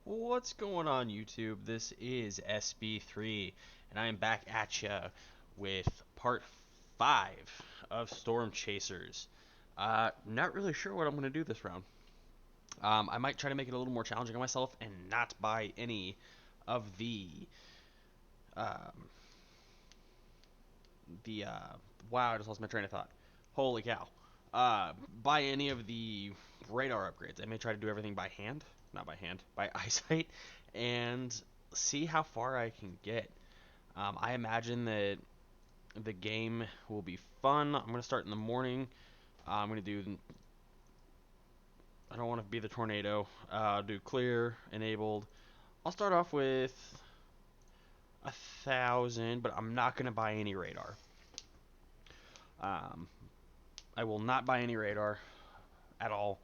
What's going on, YouTube? This is SB3, and I am back at ya with part 5 of Storm Chasers. Not really sure what I'm going to do this round. I might try to make it a little more challenging on myself and not buy any of um, the wow, I just lost my train of thought. Holy cow. Uh, buy any of the radar upgrades. I may try to do everything by hand, not by hand, by eyesight, and see how far I can get. I imagine that the game will be fun. I'm gonna start in the morning. I'm gonna do. I don't want to be the tornado. Do clear, enabled. I'll start off with 1,000, but I'm not gonna buy any radar. Um, I will not buy any radar at all.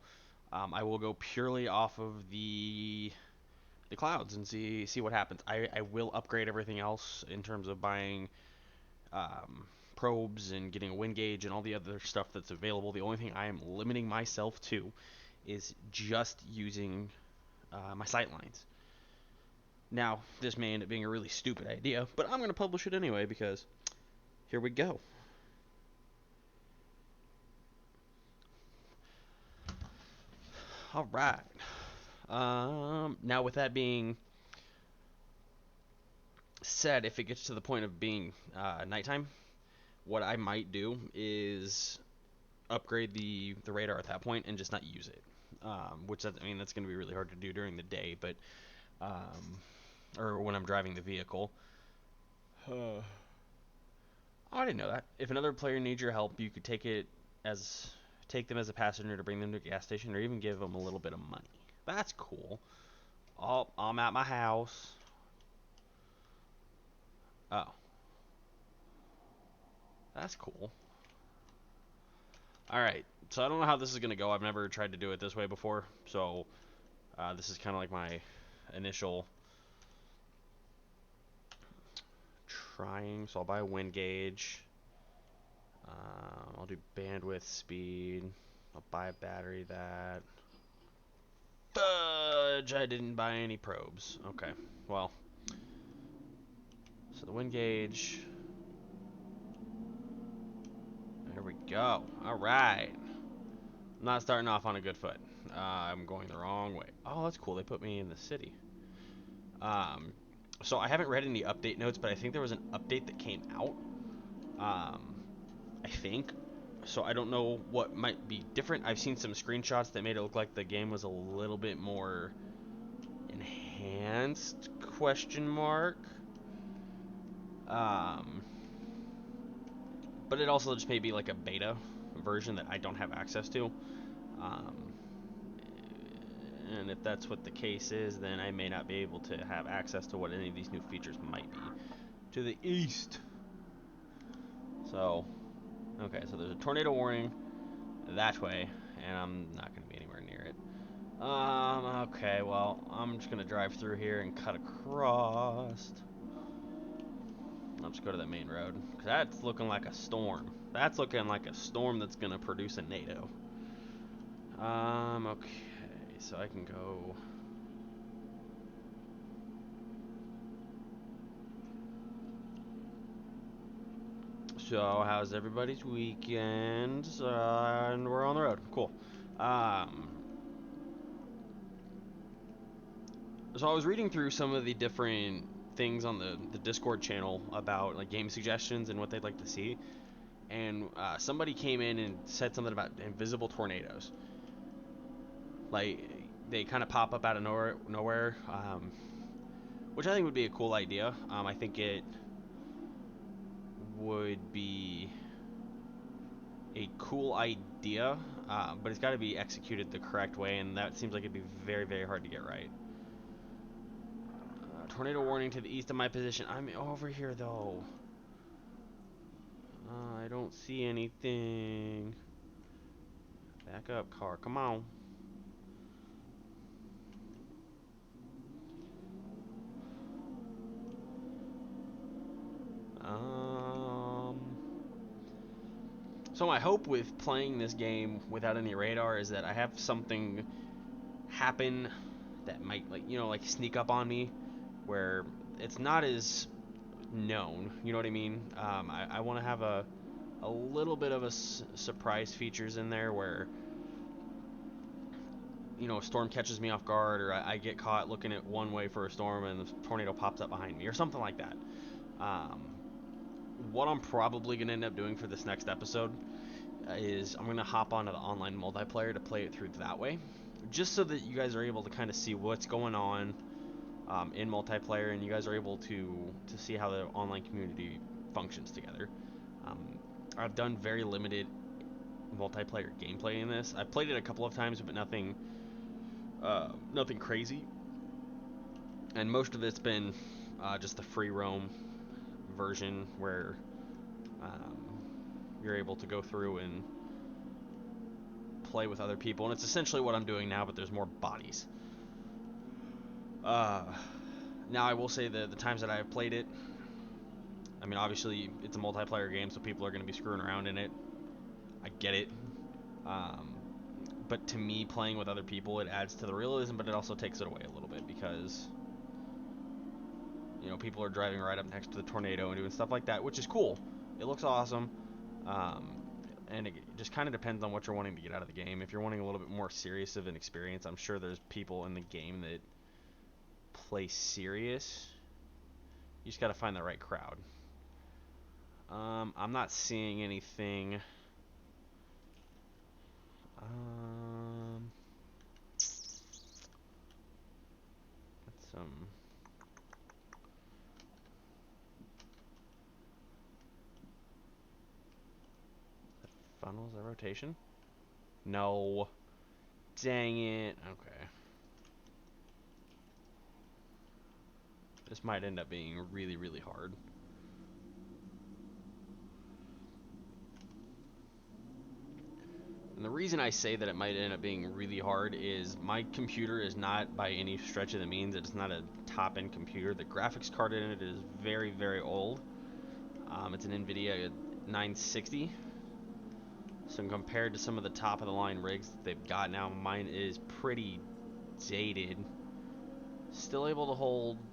I will go purely off of the clouds and see what happens. I will upgrade everything else in terms of buying um, probes and getting a wind gauge and all the other stuff that's available. The only thing I am limiting myself to is just using my sight lines. Now, this may end up being a really stupid idea, but I'm going to publish it anyway because here we go. All right. Now, with that being said, if it gets to the point of being nighttime, what I might do is upgrade the radar at that point and just not use it. Which I mean that's going to be really hard to do during the day, but or when I'm driving the vehicle. Oh, I didn't know that. If another player needs your help, you could take them as a passenger to bring them to a gas station, or even give them a little bit of money. That's cool. Oh, I'm at my house. Oh, that's cool. All right. So I don't know how this is gonna go. I've never tried to do it this way before, so this is kind of like my initial trying. So I'll buy a wind gauge. I'll do bandwidth, speed. I'll buy a battery that. Fudge! I didn't buy any probes. Okay. Well, so the wind gauge. There we go. All right. I'm not starting off on a good foot. I'm going the wrong way. Oh, that's cool. They put me in the city. Um, so I haven't read any update notes, but I think there was an update that came out. Um, I think. So I don't know what might be different. I've seen some screenshots that made it look like the game was a little bit more enhanced question mark. Um, but it also just may be like a beta version that I don't have access to. Um, and if that's what the case is, then I may not be able to have access to what any of these new features might be. To the east. So, okay, so there's a tornado warning that way, and I'm not going to be anywhere near it. Okay, well, I'm just going to drive through here and cut across. I'll just go to the main road. Cause that's looking like a storm. That's looking like a storm that's gonna produce a NATO. Okay, so I can go. So, how's everybody's weekend? And we're on the road. Cool. Um, so I was reading through some of the different things on the Discord channel about like game suggestions and what they'd like to see, and somebody came in and said something about invisible tornadoes. Like they kind of pop up out of nowhere, which I think would be a cool idea. I think it would be a cool idea, but it's got to be executed the correct way, and that seems like it'd be very, very hard to get right. Tornado warning to the east of my position. I'm over here though. I don't see anything. Back up, car. Come on. Um. So my hope with playing this game without any radar is that I have something happen that might, like, like sneak up on me, where it's not as known. You know what I mean? I want to have a little bit of a surprise features in there where a storm catches me off guard, or I get caught looking at one way for a storm and the tornado pops up behind me, or something like that. Um, what I'm probably going to end up doing for this next episode is I'm going to hop onto the online multiplayer to play it through that way, just so that you guys are able to kind of see what's going on in multiplayer, and you guys are able to see how the online community functions together. Um, I've done very limited multiplayer gameplay in this. I've played it a couple of times, but nothing crazy. And most of it's been just the free roam version where um, you're able to go through and play with other people, and it's essentially what I'm doing now, but there's more bodies. Now I will say the times that I have played it, I mean, obviously it's a multiplayer game, so people are going to be screwing around in it. I get it. Um, but to me, playing with other people, it adds to the realism, but it also takes it away a little bit because people are driving right up next to the tornado and doing stuff like that, which is cool. It looks awesome. Um, and it just kind of depends on what you're wanting to get out of the game. If you're wanting a little bit more serious of an experience, I'm sure there's people in the game that play serious. You just got to find the right crowd. I'm not seeing anything. That's funnels, a rotation? No. Dang it. Okay. This might end up being really, really hard. And the reason I say that it might end up being really hard is my computer is not by any stretch of the means. It's not a top-end computer. The graphics card in it is very, very old. It's an NVIDIA 960. So compared to some of the top-of-the-line rigs that they've got now, mine is pretty dated. Still able to hold up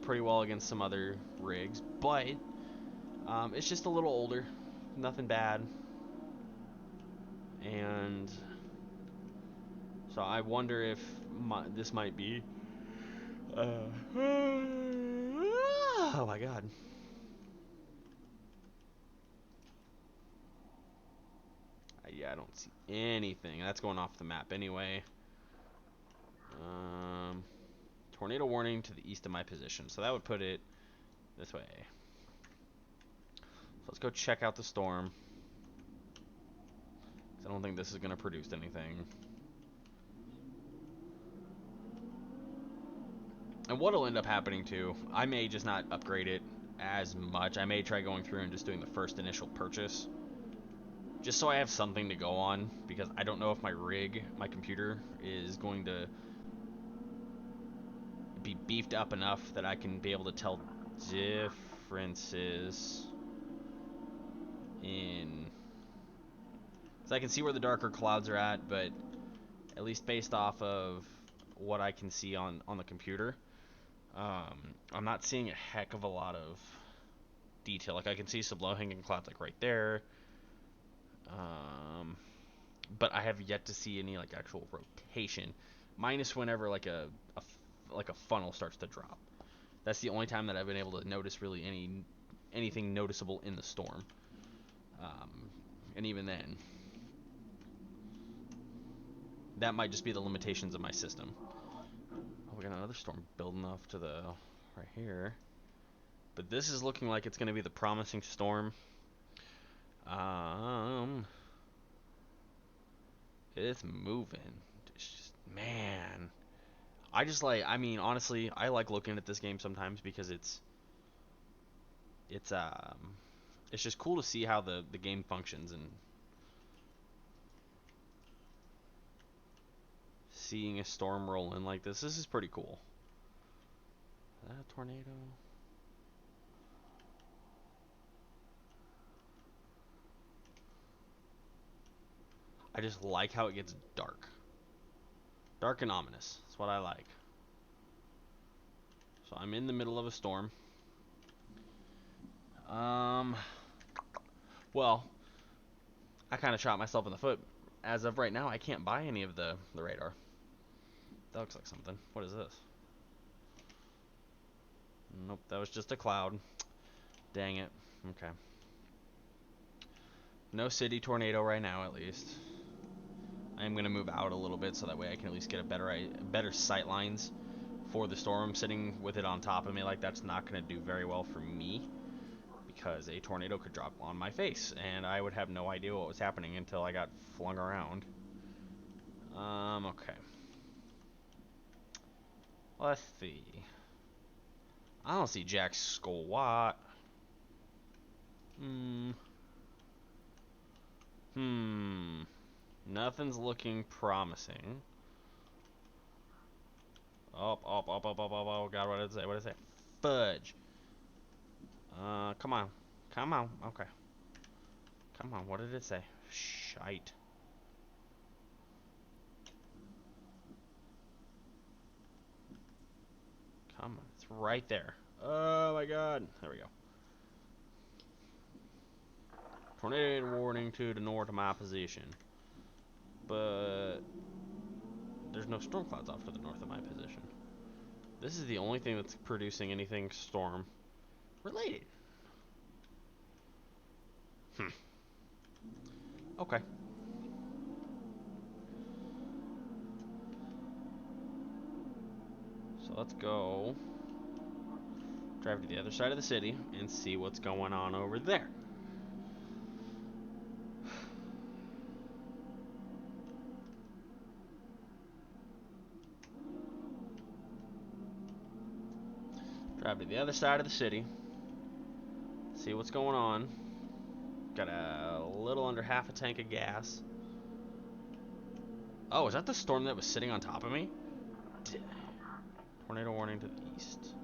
pretty well against some other rigs, but it's just a little older. Nothing bad. And so I wonder if this might be oh my god. Yeah, I don't see anything. That's going off the map anyway. Tornado warning to the east of my position. So that would put it this way. So let's go check out the storm. I don't think this is going to produce anything. And what'll end up happening too, I may just not upgrade it as much. I may try going through and just doing the first initial purchase, just so I have something to go on, because I don't know if my computer is going to be beefed up enough that I can be able to tell differences in. So I can see where the darker clouds are at, but at least based off of what I can see on the computer, I'm not seeing a heck of a lot of detail. Like I can see some low-hanging clouds like right there, but I have yet to see any like actual rotation, minus whenever like a funnel starts to drop. That's the only time that I've been able to notice really anything noticeable in the storm, and even then, that might just be the limitations of my system. Oh, we got another storm building off to the right here. But this is looking like it's going to be the promising storm. It's moving. It's just, man. I mean, honestly, I like looking at this game sometimes because it's just cool to see how the game functions, and seeing a storm roll in like this is pretty cool. Is that a tornado? I just like how it gets dark. Dark and ominous. That's what I like. So I'm in the middle of a storm. Well, I kind of shot myself in the foot. As of right now, I can't buy any of the radar. That looks like something. What is this? Nope, that was just a cloud. Dang it. Okay. No city tornado right now, at least. I am going to move out a little bit so that way I can at least get a better sight lines for the storm. Sitting with it on top of me like that's not going to do very well for me, because a tornado could drop on my face and I would have no idea what was happening until I got flung around. Okay. Let's see. I don't see Jack Squat. Nothing's looking promising. Up. Oh, God, what did it say? What did it say? Fudge. Come on. Come on. Okay. Come on, what did it say? Shite. Come on, it's right there. Oh my God. There we go. Tornado warning to the north of my position. But there's no storm clouds off to the north of my position. This is the only thing that's producing anything storm related. Okay. So let's go drive to the other side of the city and see what's going on over there. Drive to the other side of the city. See what's going on. Got a little under half a tank of gas. Oh, is that the storm that was sitting on top of me? Tornado warning to the east.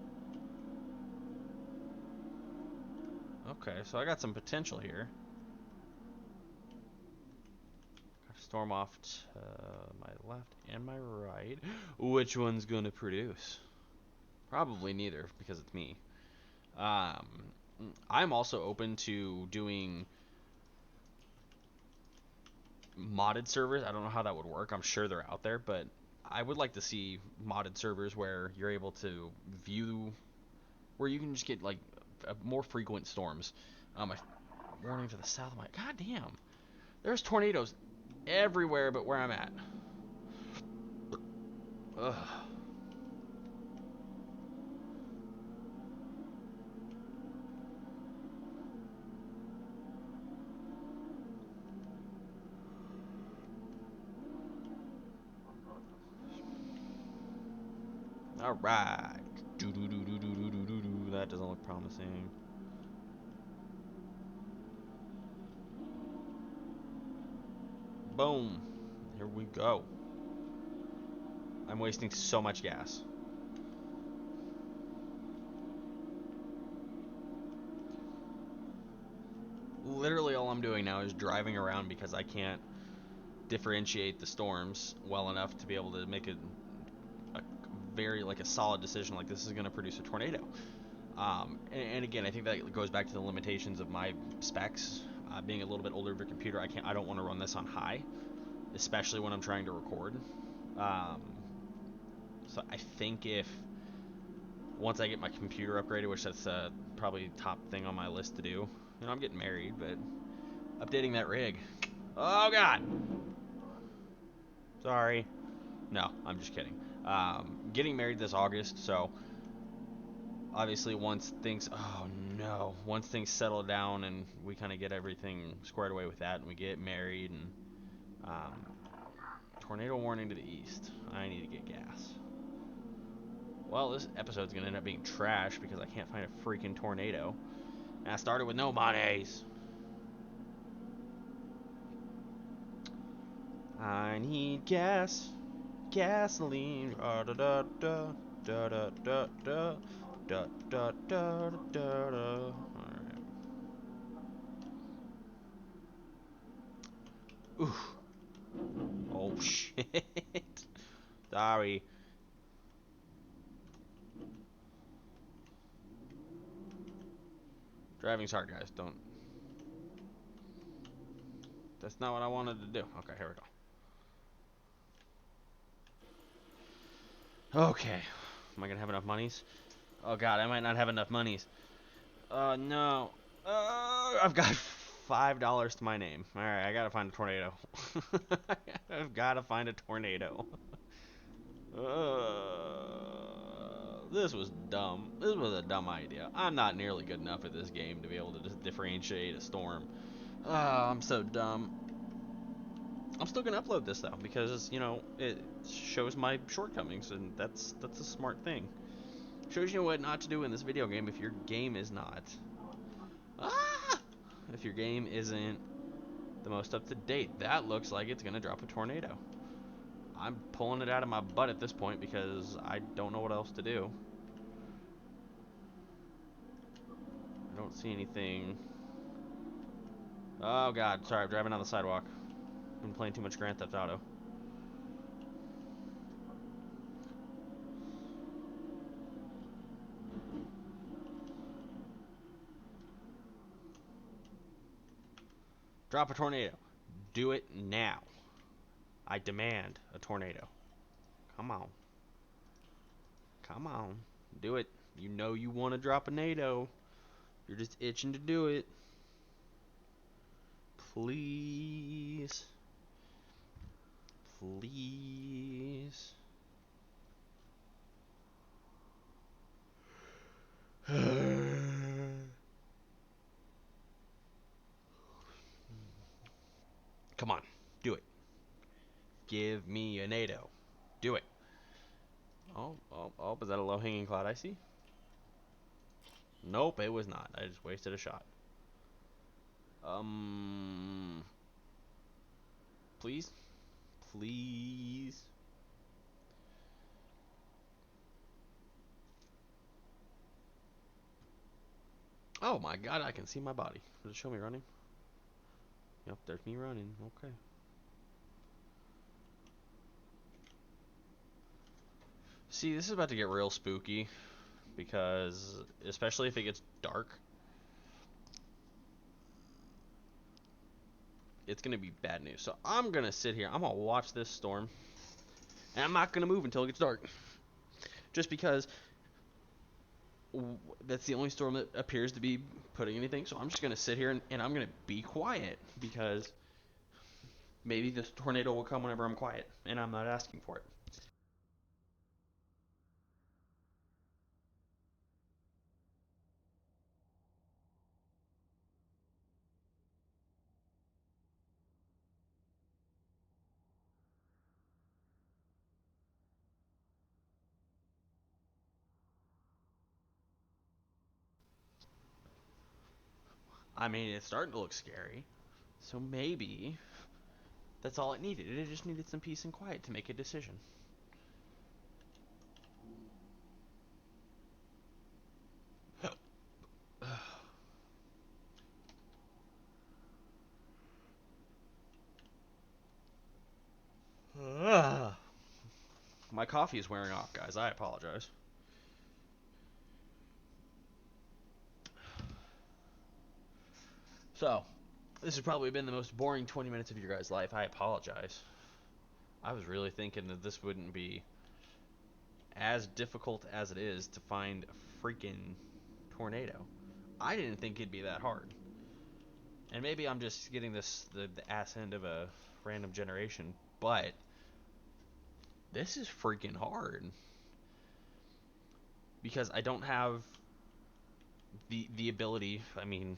Okay, so I got some potential here. Got a storm off to my left and my right. Which one's gonna produce? Probably neither, because it's me. I'm also open to doing modded servers. I don't know how that would work. I'm sure they're out there, but I would like to see modded servers where you're able to view, where you can just get like more frequent storms. Warning to the south of my, god damn, there's tornadoes everywhere but where I'm at. Ugh. All right. That doesn't look promising. Boom. Here we go. I'm wasting so much gas. Literally all I'm doing now is driving around because I can't differentiate the storms well enough to be able to make a very like a solid decision like this is going to produce a tornado. And again, I think that goes back to the limitations of my specs. Being a little bit older of a computer, I don't want to run this on high, especially when I'm trying to record. So I think if once I get my computer upgraded, which that's probably top thing on my list to do. You know, I'm getting married, but updating that rig. Oh God. Sorry. No, I'm just kidding. Getting married this August, so obviously once things settle down and we kind of get everything squared away with that and we get married and tornado warning to the east. I need to get gas. Well, this episode's gonna end up being trash because I can't find a freaking tornado. And I started with no monies. I need gas, gasoline. Da da da da da da da da da da da da da. Alright. Ooh. Oh shit. Sorry. Driving's hard, guys. Don't. That's not what I wanted to do. Okay, here we go. Okay. Am I gonna have enough monies? Oh god, I might not have enough monies. No. I've got $5 to my name. Alright, I gotta find a tornado. I've gotta find a tornado. This was dumb. This was a dumb idea. I'm not nearly good enough at this game to be able to just differentiate a storm. Oh, I'm so dumb. I'm still gonna upload this though because it shows my shortcomings, and that's a smart thing. Shows you what not to do in this video game if your game is not. If your game isn't the most up to date. That looks like it's gonna drop a tornado. I'm pulling it out of my butt at this point because I don't know what else to do. I don't see anything. Oh god, sorry, I'm driving on the sidewalk. Been playing too much Grand Theft Auto. Drop a tornado. Do it now. I demand a tornado. Come on. Come on. Do it. You know you want to drop a NATO. You're just itching to do it. Please. Please. Come on. Do it. Give me a NATO. Do it. Oh, is that a low-hanging cloud I see? Nope, it was not. I just wasted a shot. Please? Please? Oh my god, I can see my body. Does it show me running? Yep, there's me running. Okay. See, this is about to get real spooky because, especially if it gets dark, it's going to be bad news. So I'm going to sit here. I'm going to watch this storm, and I'm not going to move until it gets dark. Just because that's the only storm that appears to be putting anything. So I'm just going to sit here and I'm going to be quiet because maybe this tornado will come whenever I'm quiet, and I'm not asking for it. I mean, it's starting to look scary. So maybe that's all it needed. It just needed some peace and quiet to make a decision. My coffee is wearing off, guys. I apologize. So, this has probably been the most boring 20 minutes of your guys' life. I apologize. I was really thinking that this wouldn't be as difficult as it is to find a freaking tornado. I didn't think it'd be that hard. And maybe I'm just getting the ass end of a random generation, but this is freaking hard. Because I don't have the ability, I mean,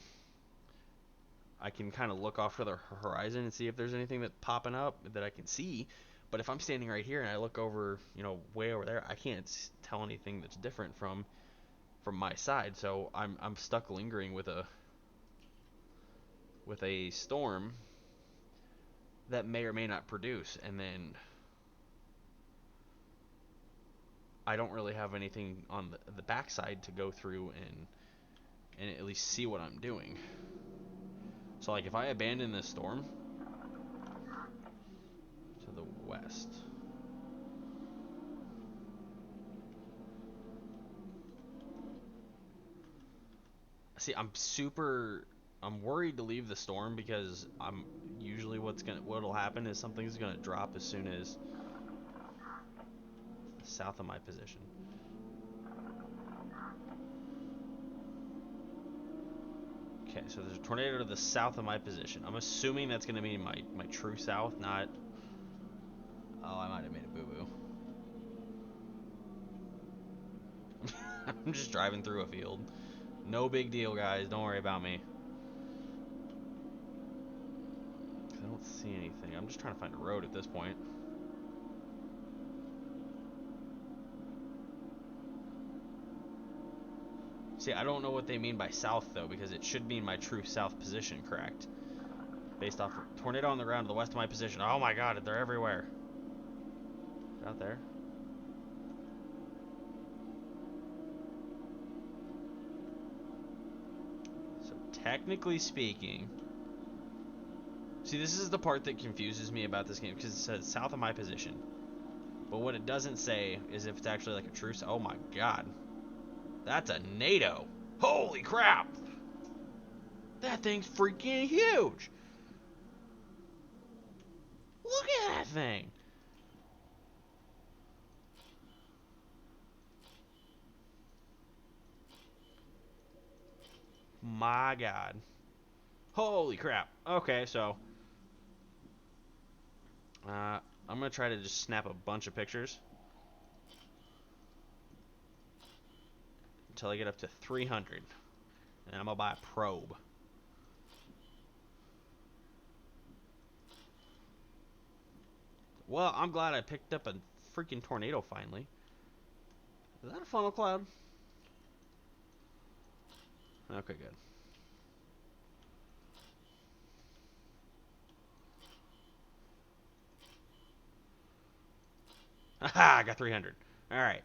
I can kind of look off to the horizon and see if there's anything that's popping up that I can see. But if I'm standing right here and I look over, way over there, I can't tell anything that's different from my side. So I'm stuck lingering with a storm that may or may not produce, and then I don't really have anything on the backside to go through and at least see what I'm doing. So like if I abandon this storm to the west, See, I'm worried to leave the storm because I'm usually what'll happen is something's gonna drop as soon as south of my position. Okay, so there's a tornado to the south of my position. I'm assuming that's gonna be my true south, not. Oh, I might have made a boo boo. I'm just driving through a field. No big deal, guys. Don't worry about me. I don't see anything. I'm just trying to find a road at this point. See, I don't know what they mean by south, though, because it should mean my true south position, correct? Based off of tornado on the ground to the west of my position. Oh my god, they're everywhere. Out there. So, technically speaking... See, this is the part that confuses me about this game, because it says south of my position. But what it doesn't say is if it's actually like a true... Oh my god. That's a NATO. Holy crap! That thing's freaking huge! Look at that thing! My god. Holy crap. Okay, so... I'm going to try to just snap a bunch of pictures. Until I get up to 300. And I'm going to buy a probe. Well, I'm glad I picked up a freaking tornado finally. Is that a funnel cloud? Okay, good. Aha, I got 300. Alright.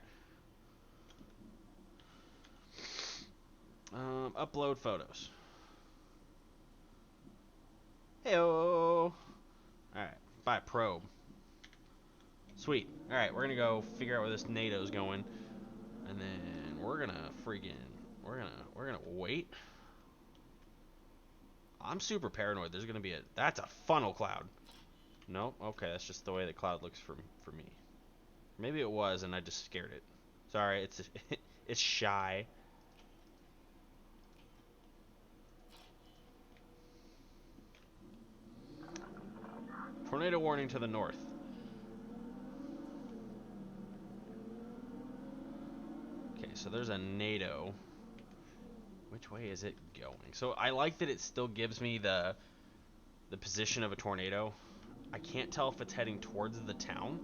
Upload photos. Heyo. Alright, buy a probe. Sweet. Alright, we're gonna go figure out where this NATO's going. And then we're gonna we're gonna wait. I'm super paranoid. There's gonna be that's a funnel cloud. Nope. Okay, that's just the way the cloud looks for me. Maybe it was, and I just scared it. Sorry, it's it's shy. Tornado warning to the north. Okay, so there's a NATO. Which way is it going? So I like that it still gives me the position of a tornado. I can't tell if it's heading towards the town.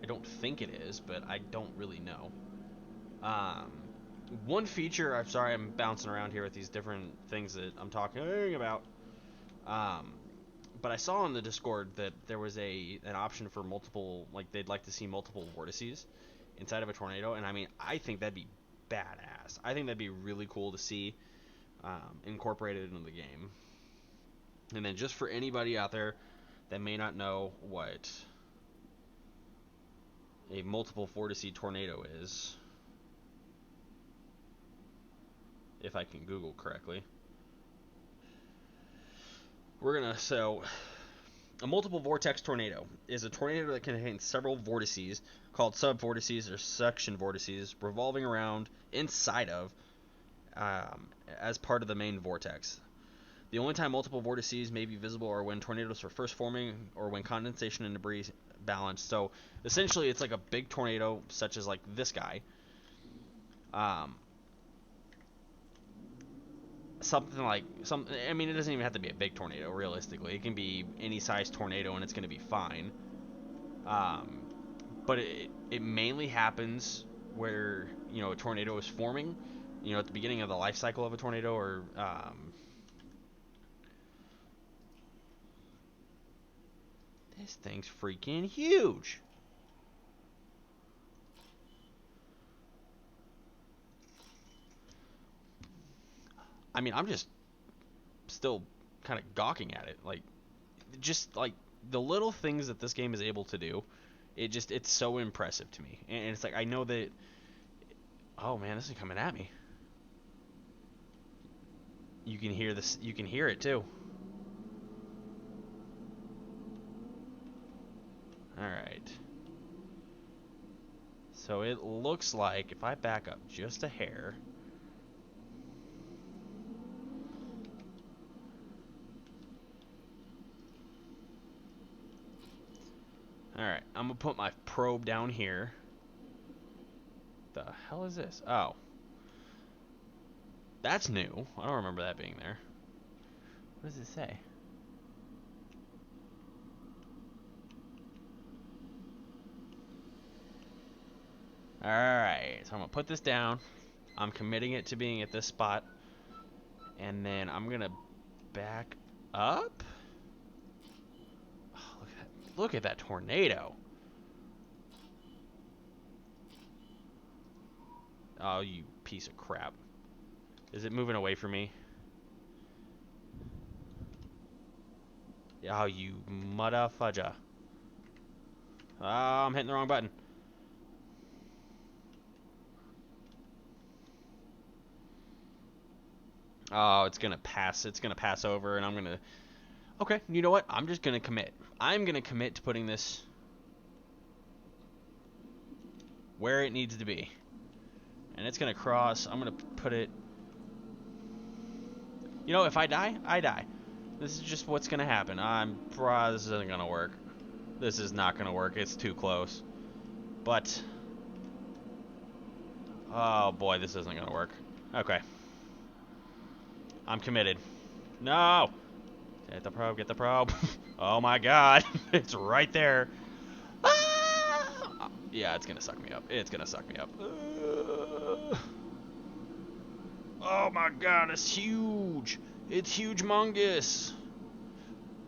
I don't think it is, but I don't really know. One feature, I'm sorry I'm bouncing around here with these different things that I'm talking about. But I saw on the Discord that there was an option for multiple, like they'd like to see multiple vortices inside of a tornado, and I mean, I think that'd be badass. I think that'd be really cool to see incorporated into the game. And then just for anybody out there that may not know what a multiple vortice tornado is, if I can Google correctly, so a multiple vortex tornado is a tornado that contains several vortices called subvortices or suction vortices revolving around inside of as part of the main vortex. The only time multiple vortices may be visible are when tornadoes are first forming or when condensation and debris balance. So essentially it's like a big tornado such as like this guy. Something like I mean, it doesn't even have to be a big tornado. Realistically, it can be any size tornado, and it's going to be fine. But it mainly happens where a tornado is forming. At the beginning of the life cycle of a tornado, or this thing's freaking huge. I mean, I'm just still kind of gawking at it. Like, just like the little things that this game is able to do, it's so impressive to me. And it's like, I know that, oh man, this is coming at me. You can hear this. You can hear it too. All right. So it looks like if I back up just a hair. All right, I'm gonna put my probe down here. The hell is this? Oh. That's new. I don't remember that being there. What does it say? Alright, so I'm going to put this down. I'm committing it to being at this spot. And then I'm going to back up. Oh, look at that tornado. Oh, you piece of crap. Is it moving away from me? Oh, you mudda fudja. Oh, I'm hitting the wrong button. Oh, it's gonna pass. It's gonna pass over, and I'm gonna. Okay, you know what? I'm just gonna commit. I'm gonna commit to putting this where it needs to be, and it's gonna cross. I'm gonna put it. You know, if I die, I die. This is just what's gonna happen. This isn't gonna work. This is not gonna work. It's too close. But, oh boy, this isn't gonna work. Okay. I'm committed. No! Get the probe, get the probe. Oh my god. It's right there. Ah! Yeah, it's gonna suck me up. It's gonna suck me up. Oh my god, it's huge. It's huge-mongous.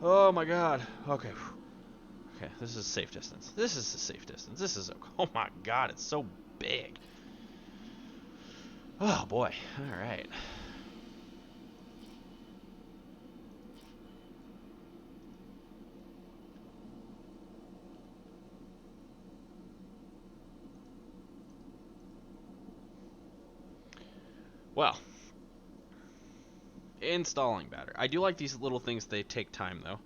Oh my god. Okay. Okay, this is safe distance. This is a safe distance. This is oh my god, it's so big. Oh boy. All right. Well, installing battery. I do like these little things. They take time though.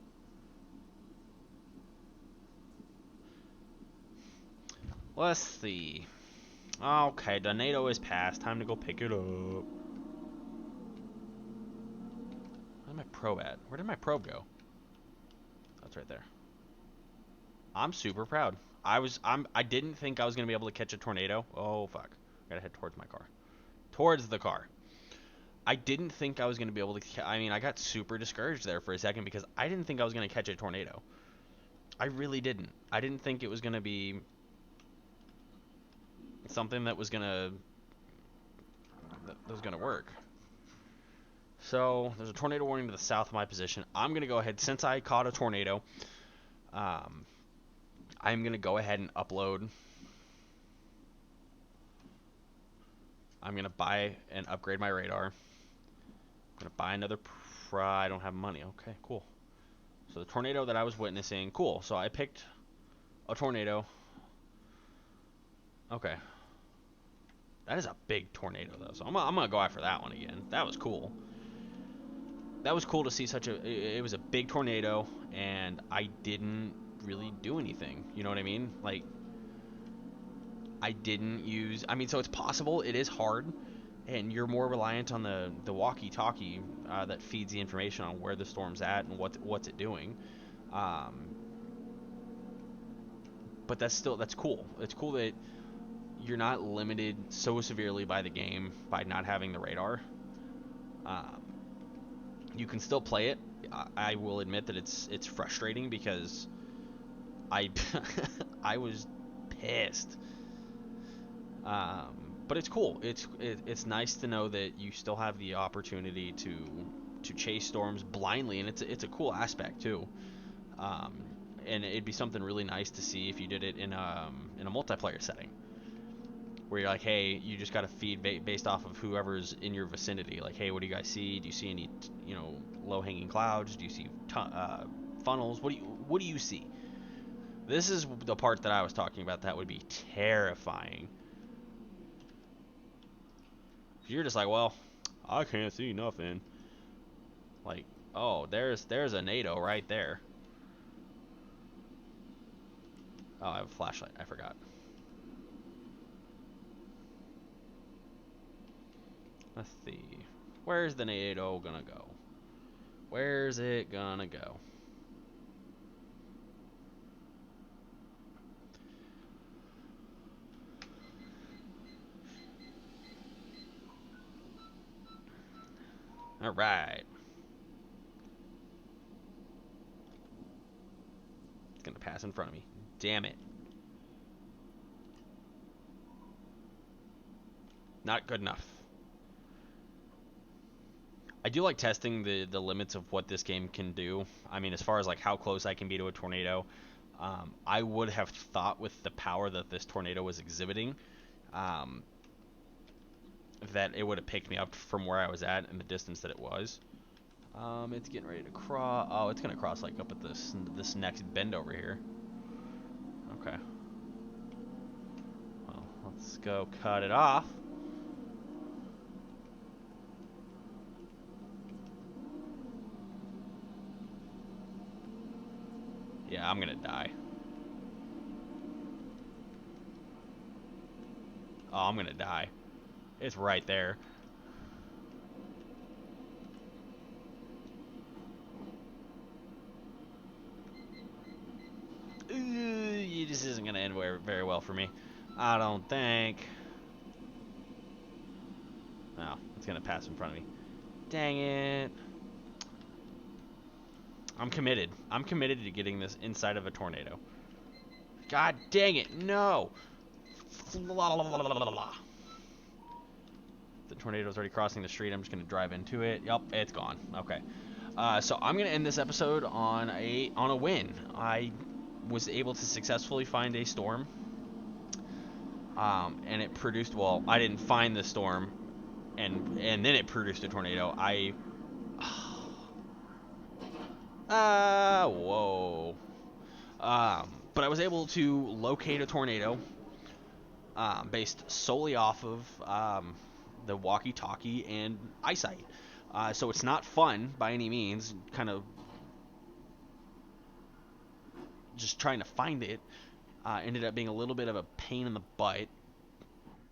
Let's see. Okay, tornado is passed. Time to go pick it up. Where's my probe at? Where did my probe go? That's right there. I'm super proud. I didn't think I was gonna be able to catch a tornado. Oh fuck. Gotta head towards my car. Towards the car. I didn't think I was gonna be able to. I mean, I got super discouraged there for a second because I didn't think I was gonna catch a tornado. I really didn't. I didn't think it was gonna be something that was gonna work. So there's a tornado warning to the south of my position. I'm gonna go ahead since I caught a tornado. I'm gonna go ahead and upload. I'm gonna buy and upgrade my radar. I'm gonna buy another. I don't have money. Okay, cool. So the tornado that I was witnessing, cool. So I picked a tornado. Okay. That is a big tornado though, so I'm gonna go after that one again. That was cool. That was cool to see such a. It was a big tornado, and I didn't really do anything. You know what I mean? Like, I didn't use. I mean, so it's possible. It is hard, and you're more reliant on the walkie-talkie that feeds the information on where the storm's at and what's it doing. But that's cool. It's cool that you're not limited so severely by the game by not having the radar. You can still play it. I will admit that it's frustrating because I I was pissed. But it's cool. It's nice to know that you still have the opportunity to chase storms blindly, and it's a cool aspect too. And it'd be something really nice to see if you did it in a multiplayer setting, where you're like, hey, you just got to feed based off of whoever's in your vicinity. Like, hey, what do you guys see? Do you see any low-hanging clouds? Do you see funnels? What do you see? This is the part that I was talking about that would be terrifying. You're just like, well, I can't see nothing. Like, oh, there's a NATO right there. Oh, I have a flashlight. I forgot. Let's see. Where's the NATO gonna go? Where's it gonna go? All right. It's gonna pass in front of me. Damn it. Not good enough. I do like testing the limits of what this game can do. I mean, as far as like how close I can be to a tornado, I would have thought with the power that this tornado was exhibiting, um, that it would have picked me up from where I was at and the distance that it was. It's getting ready to cross. Oh, it's gonna cross like up at this next bend over here. Okay. Well, let's go cut it off. Yeah, I'm gonna die. Oh, I'm gonna die. It's right there. This isn't gonna end very well for me. I don't think. No, it's gonna pass in front of me. Dang it. I'm committed. I'm committed to getting this inside of a tornado. God dang it, no! The tornado's already crossing the street. I'm just gonna drive into it. Yup, it's gone. Okay. So I'm gonna end this episode on a win. I was able to successfully find a storm, and it produced. Well, I didn't find the storm, and then it produced a tornado. Whoa. But I was able to locate a tornado, based solely off of the walkie-talkie and eyesight. So it's not fun by any means. Kind of just trying to find it ended up being a little bit of a pain in the butt,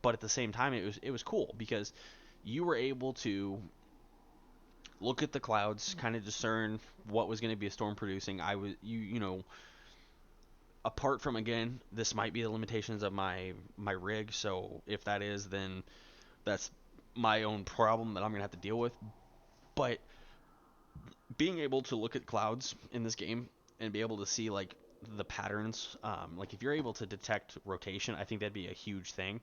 but at the same time it was cool because you were able to look at the clouds, kind of discern what was going to be a storm producing. I was you know apart from, again, this might be the limitations of my rig, so if that is, then that's my own problem that I'm going to have to deal with. But being able to look at clouds in this game and be able to see like the patterns, like if you're able to detect rotation, I think that'd be a huge thing,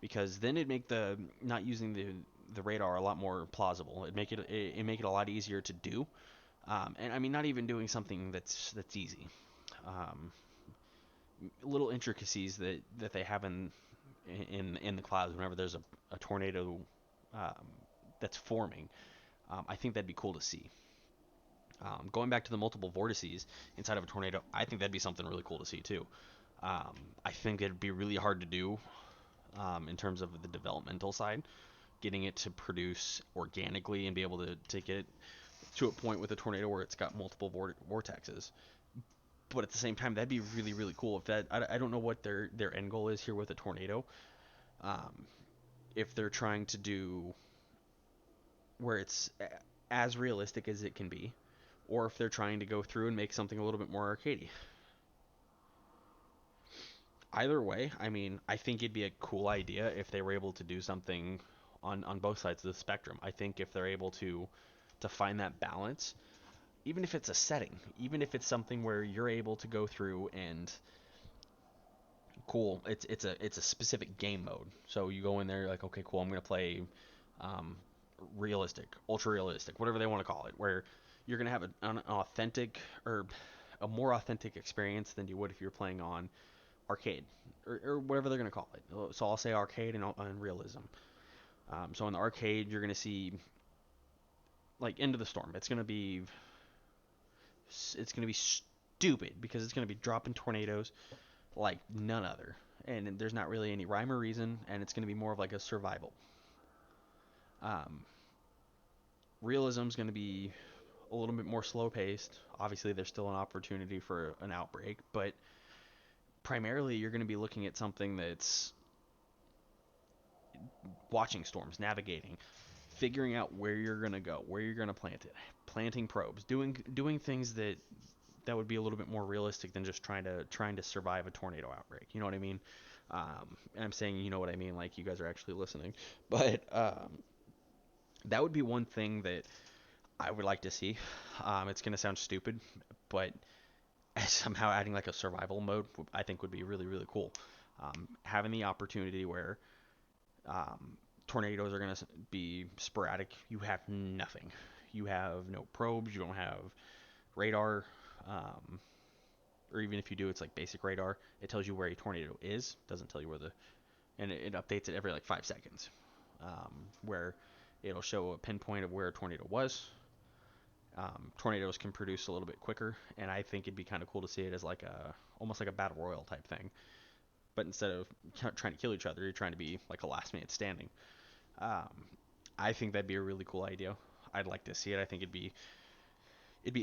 because then it'd make the not using the radar a lot more plausible. It'd make it a lot easier to do. And I mean, not even doing something that's easy. Um, Little intricacies that they have in the clouds whenever there's a tornado, um, that's forming. I think that'd be cool to see. Going back to the multiple vortices inside of a tornado, I think that'd be something really cool to see too. I think it'd be really hard to do, in terms of the developmental side, getting it to produce organically and be able to get it to a point with a tornado where it's got multiple vortexes. But at the same time, that'd be really really cool. If that, I don't know what their end goal is here with a tornado. Um, if they're trying to do where it's as realistic as it can be, or if they're trying to go through and make something a little bit more arcadey. Either way, I mean, I think it'd be a cool idea if they were able to do something on both sides of the spectrum. I think if they're able to find that balance, even if it's a setting, even if it's something where you're able to go through and cool, it's a specific game mode. So you go in there, you're like, okay, cool, I'm gonna play, um, realistic, ultra realistic, whatever they want to call it, where you're gonna have an authentic, or a more authentic experience than you would if you're playing on arcade, or whatever they're gonna call it. So I'll say arcade and realism. So in the arcade, you're gonna see like Into the Storm. It's gonna be stupid because it's gonna be dropping tornadoes like none other, and there's not really any rhyme or reason, and it's gonna be more of like a survival. Um, Realism's gonna be a little bit more slow paced. Obviously, there's still an opportunity for an outbreak, but primarily you're going to be looking at something that's watching storms, navigating, figuring out where you're going to go, where you're going to plant it, planting probes, doing things that would be a little bit more realistic than just trying to survive a tornado outbreak. You know what I mean? And I'm saying you know what I mean, like you guys are actually listening. But that would be one thing that I would like to see. It's going to sound stupid, but somehow adding like a survival mode, I think would be really really cool. Having the opportunity where tornadoes are going to be sporadic. You have nothing. You have no probes. You don't have radar. Um, or even if you do, it's like basic radar. It tells you where a tornado is. Doesn't tell you where the and it updates it every like 5 seconds. Where it'll show a pinpoint of where a tornado was. Tornadoes can produce a little bit quicker, and I think it'd be kind of cool to see it as like a almost like a battle royal type thing. But instead of trying to kill each other, you're trying to be like a last man standing. Um, I think that'd be a really cool idea. I'd like to see it. I think it'd be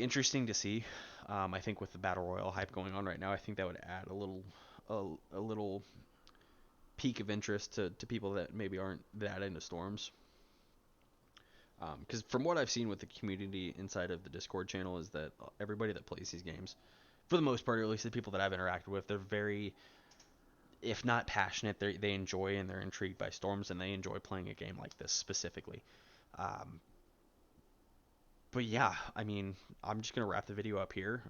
interesting to see. I think with the battle royale hype going on right now, I think that would add a little peak of interest to people that maybe aren't that into storms. Because from what I've seen with the community inside of the Discord channel is that everybody that plays these games, for the most part, or at least the people that I've interacted with, they're very, if not passionate, they enjoy and they're intrigued by storms and they enjoy playing a game like this specifically. Um, but yeah, I mean, I'm just gonna wrap the video up here.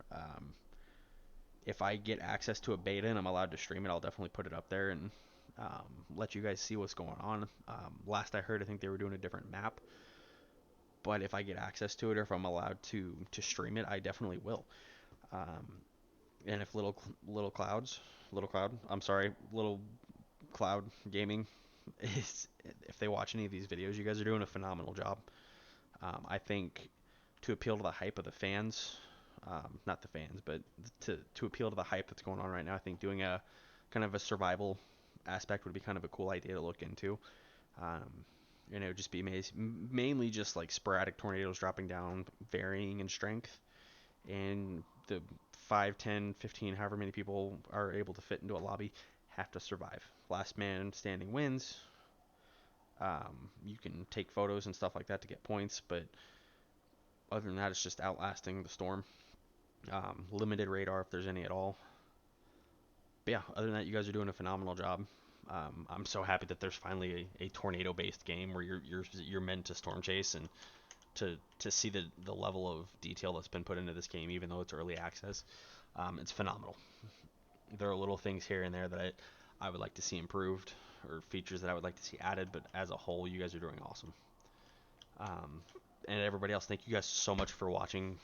If I get access to a beta and I'm allowed to stream it, I'll definitely put it up there and let you guys see what's going on. Last I heard, I think they were doing a different map, but if I get access to it or if I'm allowed to stream it, I definitely will. Um, and if little cloud, I'm sorry, little cloud gaming is, if they watch any of these videos, you guys are doing a phenomenal job. I think to appeal to the hype of the fans, not the fans, but to appeal to the hype that's going on right now, I think doing a kind of a survival aspect would be kind of a cool idea to look into. Um, and it would just be mainly just like sporadic tornadoes dropping down, varying in strength, and the 5, 10, 15, however many people are able to fit into a lobby have to survive. Last man standing wins. You can take photos and stuff like that to get points, but other than that, it's just outlasting the storm. Limited radar if there's any at all. But yeah, other than that, you guys are doing a phenomenal job. I'm so happy that there's finally a tornado-based game where you're meant to storm chase and to see the level of detail that's been put into this game, even though it's early access. It's phenomenal. There are little things here and there that I would like to see improved or features that I would like to see added, but as a whole, you guys are doing awesome. Um, and everybody else, thank you guys so much for watching.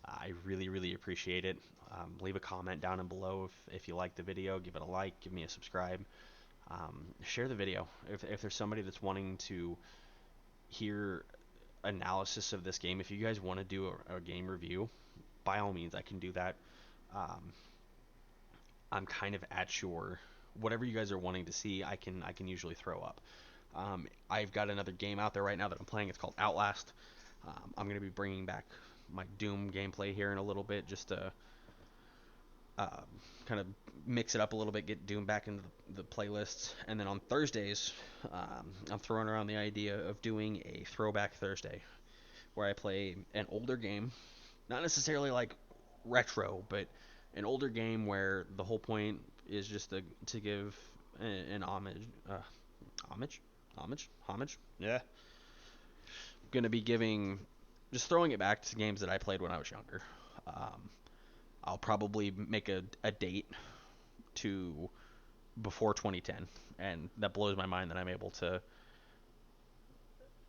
I really, really appreciate it. Leave a comment down and below if you like the video. Give it a like. Give me a subscribe. Share the video. If there's somebody that's wanting to hear analysis of this game, if you guys want to do a game review, by all means, I can do that. Um, I'm kind of at your whatever you guys are wanting to see. I can usually throw up. I've got another game out there right now that I'm playing. It's called Outlast. I'm going to be bringing back my Doom gameplay here in a little bit, just to uh, kind of mix it up a little bit, get Doom back into the playlists. And then on Thursdays, I'm throwing around the idea of doing a Throwback Thursday, where I play an older game, not necessarily like retro, but an older game where the whole point is just to give an homage, homage, homage. Yeah, gonna be giving, just throwing it back to games that I played when I was younger. Um, I'll probably make a date to before 2010, and that blows my mind that I'm able to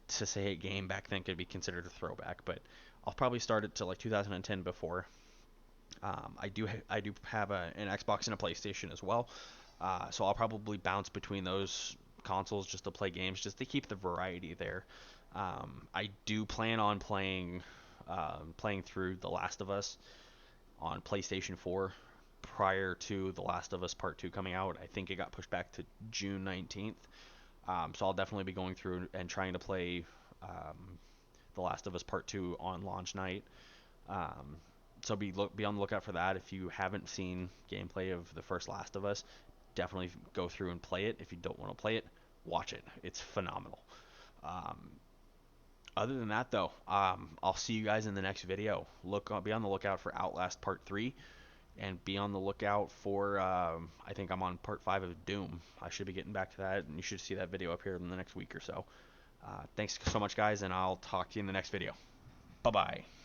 say a game back then could be considered a throwback. But I'll probably start it to like 2010 before. I do have an Xbox and a PlayStation as well, so I'll probably bounce between those consoles just to play games, just to keep the variety there. I do plan on playing through The Last of Us on PlayStation 4 prior to The Last of Us Part 2 coming out. I think it got pushed back to June 19th. So I'll definitely be going through and trying to play um, The Last of Us Part 2 on launch night. Um, so be on the lookout for that. If you haven't seen gameplay of the first Last of Us, definitely go through and play it. If you don't want to play it, watch it. It's phenomenal. Um, Other than that, though, I'll see you guys in the next video. Be on the lookout for Outlast Part 3, and be on the lookout for, I think I'm on Part 5 of Doom. I should be getting back to that, and you should see that video up here in the next week or so. Thanks so much, guys, and I'll talk to you in the next video. Bye-bye.